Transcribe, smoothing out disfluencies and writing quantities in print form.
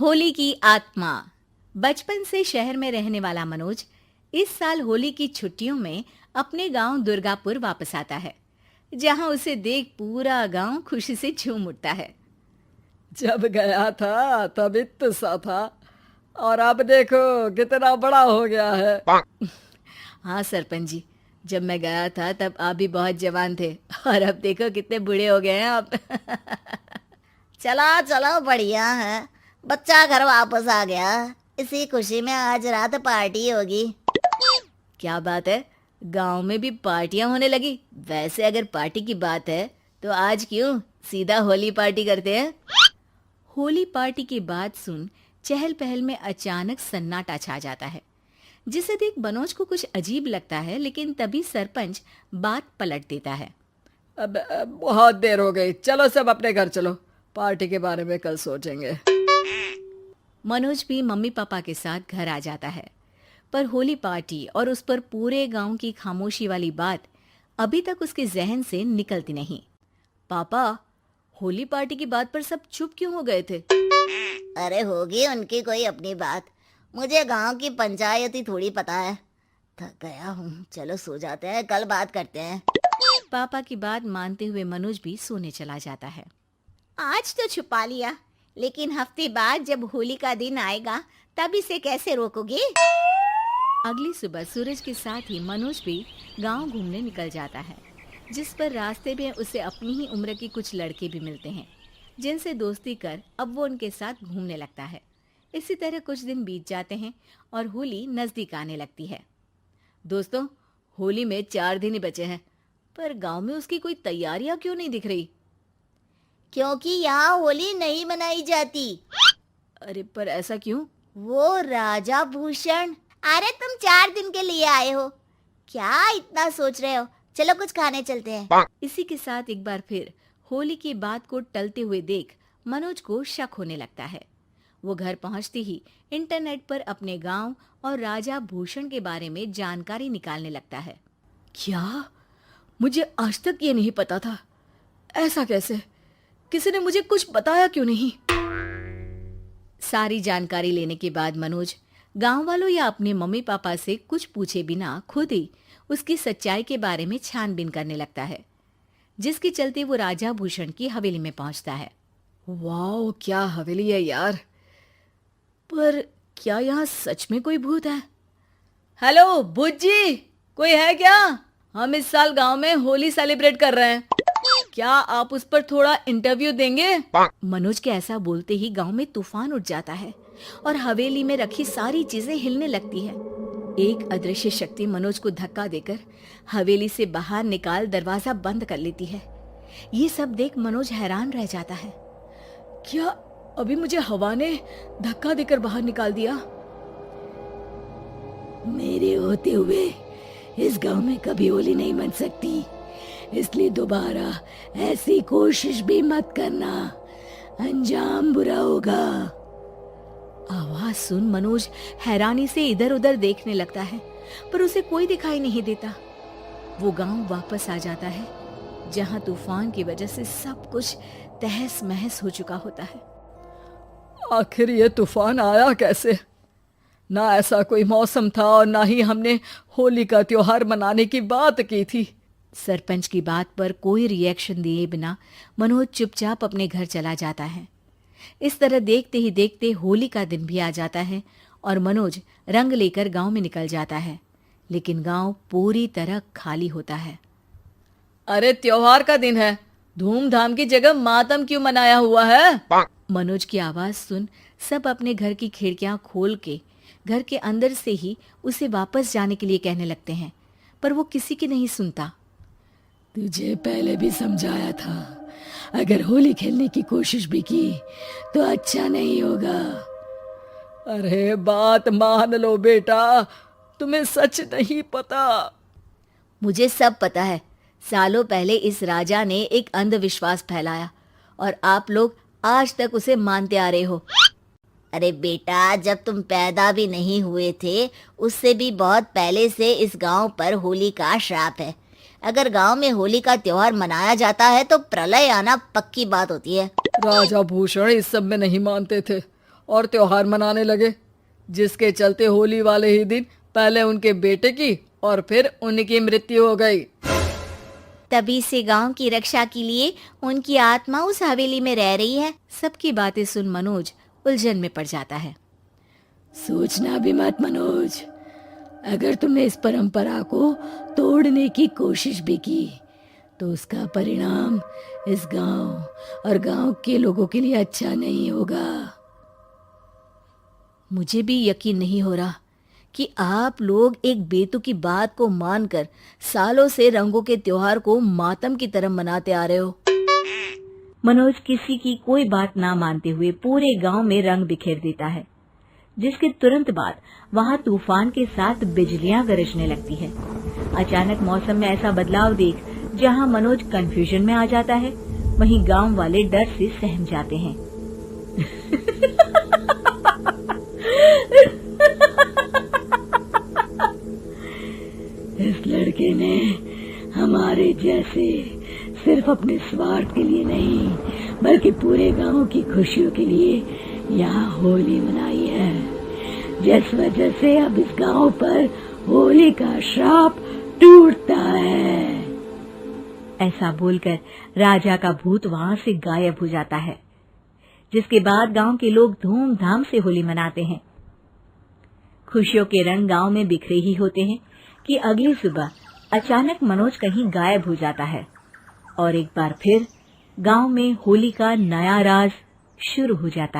होली की आत्मा। बचपन से शहर में रहने वाला मनोज इस साल होली की छुट्टियों में अपने गांव दुर्गापुर वापस आता है, जहां उसे देख पूरा गांव खुशी से झूम उठता है। जब गया था तब इतना सा था और अब देखो कितना बड़ा हो गया है। हाँ सरपंच जी, जब मैं गया था तब आप भी बहुत जवान थे और अब देखो कितने बूढ़े हो गए हैं आप। चलो चलो बढ़िया है। बच्चा घर वापस आ गया। इसी खुशी में आज रात पार्टी होगी। क्या बात है, गांव में भी पार्टियां होने लगी। वैसे अगर पार्टी की बात है तो आज क्यों सीधा होली पार्टी करते हैं। होली पार्टी की बात सुन चहल पहल में अचानक सन्नाटा छा जाता है, जिसे देख मनोज को कुछ अजीब लगता है, लेकिन तभी सरपंच बात पलट देता है। अब बहुत देर हो गई, चलो सब अपने घर चलो, पार्टी के बारे में कल सोचेंगे। मनोज भी मम्मी पापा के साथ घर आ जाता है, पर होली पार्टी और उस पर पूरे गांव की खामोशी वाली बात अभी तक उसके जहन से निकलती नहीं। पापा, होली पार्टी की बात पर सब चुप क्यों हो गए थे? अरे होगी उनकी कोई अपनी बात। मुझे गांव की पंचायती थोड़ी पता है। थक गया हूँ, चलो सो जाते हैं, कल बात करते हैं। पापा की बात मानते हुए मनोज भी सोने चला जाता है। आज तो छुपा लिया, लेकिन हफ्ते बाद जब होली का दिन आएगा तब इसे कैसे रोकोगे? अगली सुबह सूरज के साथ ही मनोज भी गांव घूमने निकल जाता है, जिस पर रास्ते में उसे अपनी ही उम्र के कुछ लड़के भी मिलते हैं, जिनसे दोस्ती कर अब वो उनके साथ घूमने लगता है। इसी तरह कुछ दिन बीत जाते हैं और होली नजदीक आने लगती है। दोस्तों, होली में 4 दिन ही बचे हैं, पर गांव में उसकी कोई तैयारियां क्यों नहीं दिख रही? क्योंकि यहाँ होली नहीं मनाई जाती। अरे पर ऐसा क्यों? वो राजा भूषण। अरे तुम 4 दिन के लिए आए हो, क्या इतना सोच रहे हो? चलो कुछ खाने चलते हैं। इसी के साथ एक बार फिर होली की बात को टलते हुए देख मनोज को शक होने लगता है। वो घर पहुंचते ही इंटरनेट पर अपने गांव और राजा भूषण के बारे में जानकारी निकालने लगता है। क्या? मुझे आज तक ये नहीं पता था। ऐसा कैसे? किसी ने मुझे कुछ बताया क्यों नहीं? सारी जानकारी लेने के बाद मनोज गांव वालों या अपने मम्मी पापा से कुछ पूछे बिना खुद ही उसकी सच्चाई के बारे में छानबीन करने लगता है, जिसके चलते वो राजा भूषण की हवेली में पहुंचता है। वाह, क्या हवेली है यार। पर क्या यहाँ सच में कोई भूत है? हेलो भूत जी, कोई है क्या? हम इस साल गांव में होली सेलिब्रेट कर रहे हैं, क्या आप उस पर थोड़ा इंटरव्यू देंगे? मनोज के ऐसा बोलते ही गांव में तूफान उठ जाता है और हवेली में रखी सारी चीजें हिलने लगती है। एक अदृश्य शक्ति मनोज को धक्का देकर हवेली से बाहर निकाल दरवाजा बंद कर लेती है। ये सब देख मनोज हैरान रह जाता है। क्या अभी मुझे हवा ने धक्का देकर बाहर निकाल दिया? मेरे होते हुए इस गांव में कभी होली नहीं मन सकती, इसलिए दोबारा ऐसी कोशिश भी मत करना, अंजाम बुरा होगा। आवाज सुन मनोज हैरानी से इधर उधर देखने लगता है, पर उसे कोई दिखाई नहीं देता। वो गांव वापस आ जाता है, जहां तूफान की वजह से सब कुछ तहस महस हो चुका होता है। आखिर ये तूफान आया कैसे? ना ऐसा कोई मौसम था और ना ही हमने होली का त्योहार मनाने की बात की थी। सरपंच की बात पर कोई रिएक्शन दिए बिना मनोज चुपचाप अपने घर चला जाता है। इस तरह देखते ही देखते होली का दिन भी आ जाता है और मनोज रंग लेकर गांव में निकल जाता है, लेकिन गांव पूरी तरह खाली होता है। अरे त्योहार का दिन है, धूमधाम की जगह मातम क्यों मनाया हुआ है? मनोज की आवाज सुन सब अपने घर की खिड़कियां खोल के घर के अंदर से ही उसे वापस जाने के लिए कहने लगते हैं, पर वो किसी की नहीं सुनता। तुझे पहले भी समझाया था, अगर होली खेलने की कोशिश भी की तो अच्छा नहीं होगा। अरे बात मान लो बेटा, तुम्हें सच नहीं पता। मुझे सब पता है। सालों पहले इस राजा ने एक अंधविश्वास फैलाया और आप लोग आज तक उसे मानते आ रहे हो। अरे बेटा, जब तुम पैदा भी नहीं हुए थे उससे भी बहुत पहले से इस गांव पर होली का श्राप है। अगर गांव में होली का त्योहार मनाया जाता है तो प्रलय आना पक्की बात होती है। राजा भूषण इस सब में नहीं मानते थे और त्योहार मनाने लगे, जिसके चलते होली वाले ही दिन पहले उनके बेटे की और फिर उनकी मृत्यु हो गई। तभी से गांव की रक्षा के लिए उनकी आत्मा उस हवेली में रह रही है। सबकी बातें सुन मनोज उलझन में पड़ जाता है। सोचना भी मत मनोज, अगर तुमने इस परंपरा को तोड़ने की कोशिश भी की तो उसका परिणाम इस गांव और गांव के लोगों के लिए अच्छा नहीं होगा। मुझे भी यकीन नहीं हो रहा कि आप लोग एक बेतुकी बात को मानकर सालों से रंगों के त्योहार को मातम की तरह मनाते आ रहे हो। मनोज किसी की कोई बात ना मानते हुए पूरे गांव में रंग बिखेर देता है, जिसके तुरंत बाद वहां तूफान के साथ बिजलियां गरजने लगती है। अचानक मौसम में ऐसा बदलाव देख जहां मनोज कंफ्यूजन में आ जाता है, वहीं गांव वाले डर से सहम जाते हैं। इस लड़के ने हमारे जैसे सिर्फ अपने स्वार्थ के लिए नहीं बल्कि पूरे गांव की खुशियों के लिए यहाँ होली मनाई है, जिस वजह से अब इस गांव पर होली का श्राप टूटता है। ऐसा बोलकर राजा का भूत वहां से गायब हो जाता है, जिसके बाद गांव के लोग धूमधाम से होली मनाते हैं। खुशियों के रंग गांव में बिखरे ही होते हैं कि अगली सुबह अचानक मनोज कहीं गायब हो जाता है और एक बार फिर गांव में होली का नया राज शुरू हो जाता है।